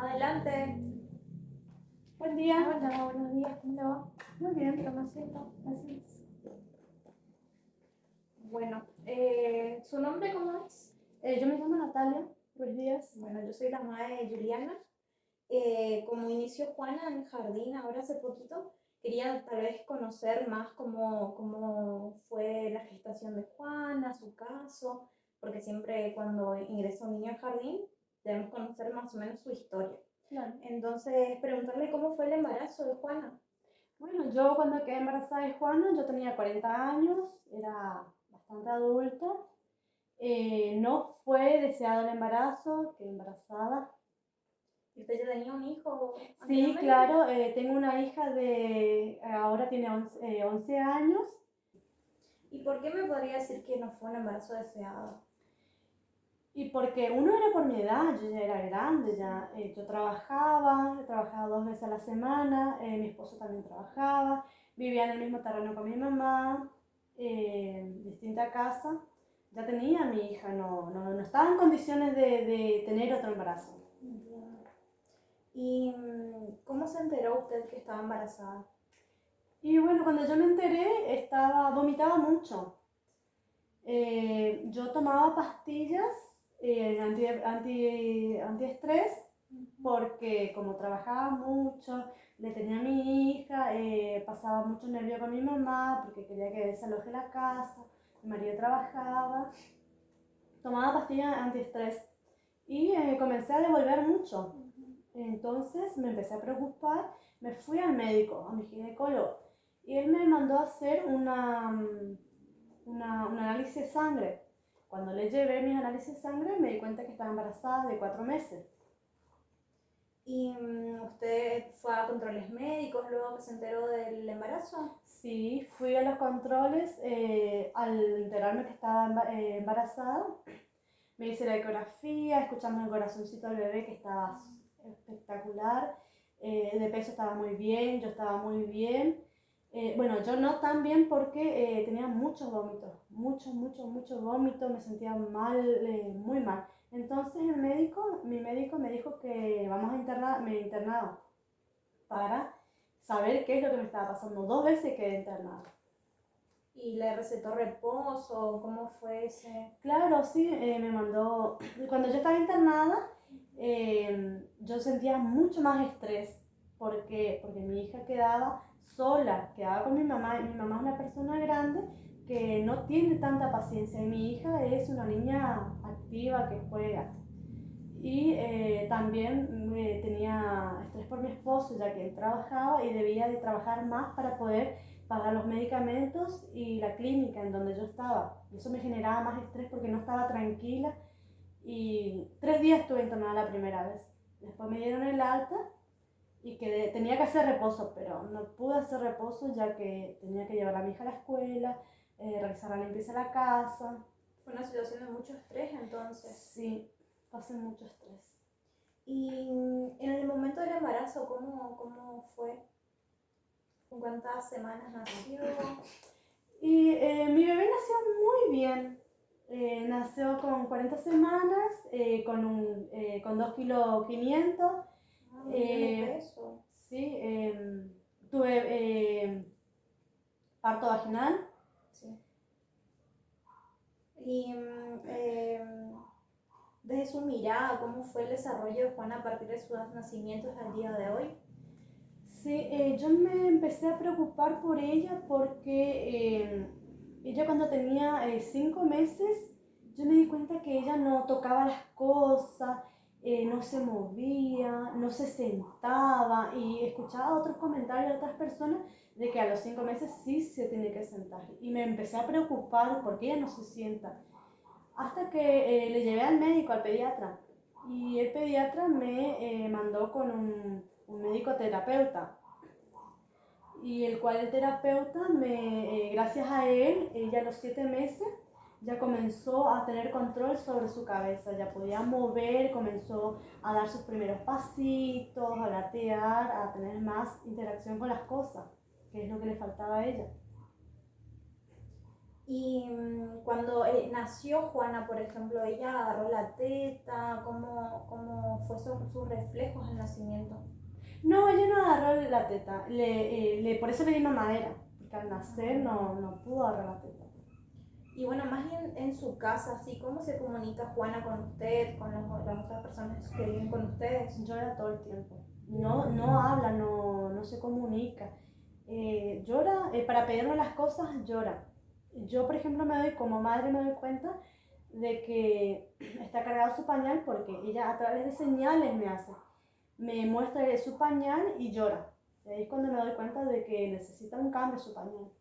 Adelante. Buen día. Hola, buenos días, ¿cómo le va? Muy bien, toma asiento. Gracias. Bueno, ¿su nombre cómo es? Yo me llamo Natalia Ruiz Díaz. Bueno, yo soy la mamá de Juliana. Como inició Juana en el jardín ahora hace poquito, quería tal vez conocer más cómo fue la gestación de Juana, su caso, porque siempre cuando ingresa un niño al jardín debemos conocer más o menos su historia. Claro. Entonces, preguntarle cómo fue el embarazo de Juana. Bueno, yo cuando quedé embarazada de Juana, yo tenía 40 años, era bastante adulta. No fue deseado el embarazo, quedé embarazada. ¿Y usted ya tenía un hijo Sí, anteriormente? claro, tengo una hija ahora tiene 11 años. ¿Y por qué me podría decir que no fue un embarazo deseado? Y porque uno era por mi edad, yo ya era grande, ya yo trabajaba 2 veces a la semana, mi esposo también trabajaba, vivía en el mismo terreno con mi mamá, distinta casa, ya tenía a mi hija, no estaba en condiciones de tener otro embarazo. ¿Y cómo se enteró usted que estaba embarazada? Y bueno, cuando yo me enteré, vomitaba mucho. Yo tomaba pastillas antiestrés porque como trabajaba mucho, le tenía a mi hija, pasaba mucho nervio con mi mamá porque quería que desaloje la casa, mi marido trabajaba, tomaba pastillas antiestrés y comencé a devolver mucho. Entonces me empecé a preocupar, me fui al médico, a mi ginecólogo, y él me mandó a hacer un análisis de sangre. Cuando le llevé mis análisis de sangre me di cuenta que estaba embarazada de 4 meses. ¿Y usted fue a controles médicos luego que se enteró del embarazo? Sí, fui a los controles al enterarme que estaba embarazada. Me hice la ecografía, escuchamos el corazoncito del bebé que estaba espectacular. De peso estaba muy bien, yo estaba muy bien. Bueno, yo no tan bien porque tenía muchos vómitos, mucho vómito, me sentía mal, muy mal. Entonces mi médico me dijo que me internaba para saber qué es lo que me estaba pasando. 2 veces quedé internada. ¿Y le recetó reposo? ¿Cómo fue ese? Claro, sí, me mandó, cuando yo estaba internada, yo sentía mucho más estrés porque mi hija quedaba sola, quedaba con mi mamá, y mi mamá es una persona grande que no tiene tanta paciencia, y mi hija es una niña activa que juega. Y también tenía estrés por mi esposo, ya que él trabajaba y debía de trabajar más para poder pagar los medicamentos y la clínica en donde yo estaba. Y eso me generaba más estrés porque no estaba tranquila. Y 3 días estuve internada la primera vez. Después me dieron el alta y tenía que hacer reposo, pero no pude hacer reposo ya que tenía que llevar a mi hija a la escuela, realizar la limpieza de la casa. Fue una situación de mucho estrés entonces. Sí, pasé mucho estrés. ¿Y en el momento del embarazo cómo fue? ¿Con cuántas semanas nació? Y mi bebé nació muy bien. Nació con 40 semanas, con 2,5 kilos. Muy bien de peso. Sí, tuve parto vaginal. Sí. Y desde su mirada, ¿cómo fue el desarrollo de Juana a partir de sus nacimientos al día de hoy? Sí, yo me empecé a preocupar por ella porque ella cuando tenía 5 meses, yo me di cuenta que ella no tocaba las cosas, no se movía, no se sentaba, y escuchaba otros comentarios de otras personas de que a los 5 meses sí se tiene que sentar. Y me empecé a preocupar porque ella no se sienta. Hasta que le llevé al médico, al pediatra, y el pediatra me mandó con un médico terapeuta, y el cual el terapeuta, gracias a él, ella a los 7 meses ya comenzó a tener control sobre su cabeza, ya podía mover, comenzó a dar sus primeros pasitos, a gatear, a tener más interacción con las cosas, que es lo que le faltaba a ella. Y cuando nació Juana, por ejemplo, ella agarró la teta, ¿cómo fue fue sus reflejos al nacimiento? No, ella no agarró la teta, por eso le di mamadera, porque al nacer no pudo agarrar la teta. Y bueno, más en su casa, ¿sí? ¿Cómo se comunica Juana con usted, con las otras personas que viven con ustedes? Llora todo el tiempo, no habla, no se comunica. Llora, para pedirme las cosas llora. Yo, por ejemplo, como madre me doy cuenta de que está cargado su pañal porque ella a través de señales me muestra su pañal y llora. Y ahí es cuando me doy cuenta de que necesita un cambio su pañal.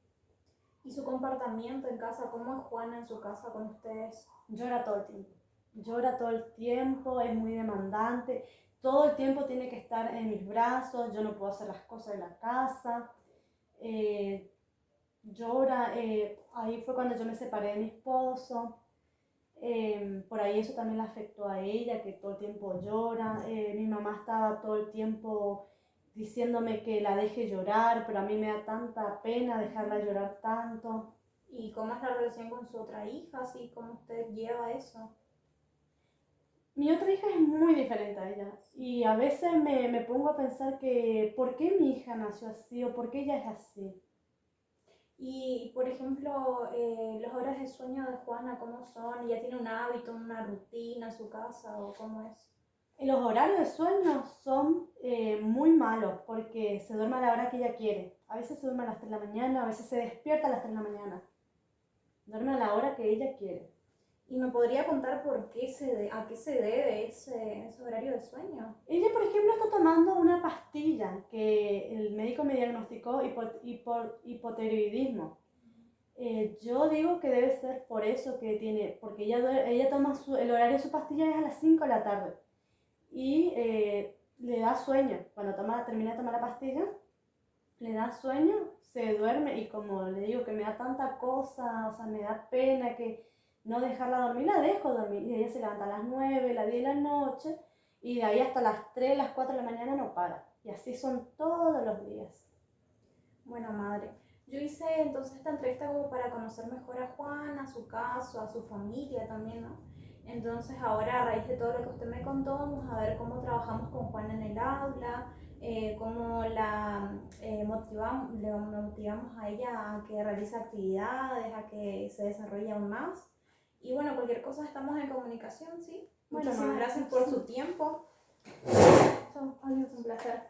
¿Y su comportamiento en casa? ¿Cómo es Juana en su casa con ustedes? Llora todo el tiempo. Llora todo el tiempo, es muy demandante. Todo el tiempo tiene que estar en mis brazos, yo no puedo hacer las cosas de la casa. Llora, ahí fue cuando yo me separé de mi esposo. Por ahí eso también le afectó a ella, que todo el tiempo llora. Mi mamá estaba todo el tiempo diciéndome que la deje llorar, pero a mí me da tanta pena dejarla llorar tanto. ¿Y cómo es la relación con su otra hija? ¿Sí? ¿Cómo usted lleva eso? Mi otra hija es muy diferente a ella y a veces me pongo a pensar que ¿por qué mi hija nació así o por qué ella es así? Y, por ejemplo, las horas de sueño de Juana, ¿cómo son? ¿Ella tiene un hábito, una rutina en su casa o cómo es? Los horarios de sueño son muy malos porque se duerme a la hora que ella quiere. A veces se duerme a las 3 de la mañana, a veces se despierta a las 3 de la mañana. Duerme a la hora que ella quiere. ¿Y me podría contar a qué se debe ese horario de sueño? Ella, por ejemplo, está tomando una pastilla que el médico me diagnosticó hipotiroidismo. Yo digo que debe ser por eso que tiene, porque ella toma el horario de su pastilla es a las 5 de la tarde y le da sueño. Cuando termina de tomar la pastilla, le da sueño, se duerme y como le digo que me da tanta cosa, o sea, me da pena que no dejarla dormir, la dejo dormir y ella se levanta a las 9, las 10 de la noche y de ahí hasta las 3, las 4 de la mañana no para. Y así son todos los días. Bueno, madre, yo hice entonces esta entrevista como para conocer mejor a Juana, a su caso, a su familia también, ¿no? Entonces ahora a raíz de todo lo que usted me contó, vamos a ver cómo trabajamos con Juana en el aula, cómo le motivamos a ella a que realice actividades, a que se desarrolle aún más. Y bueno, cualquier cosa estamos en comunicación, ¿sí? Bueno, Muchísimas madre, gracias por su tiempo. Adiós, un placer.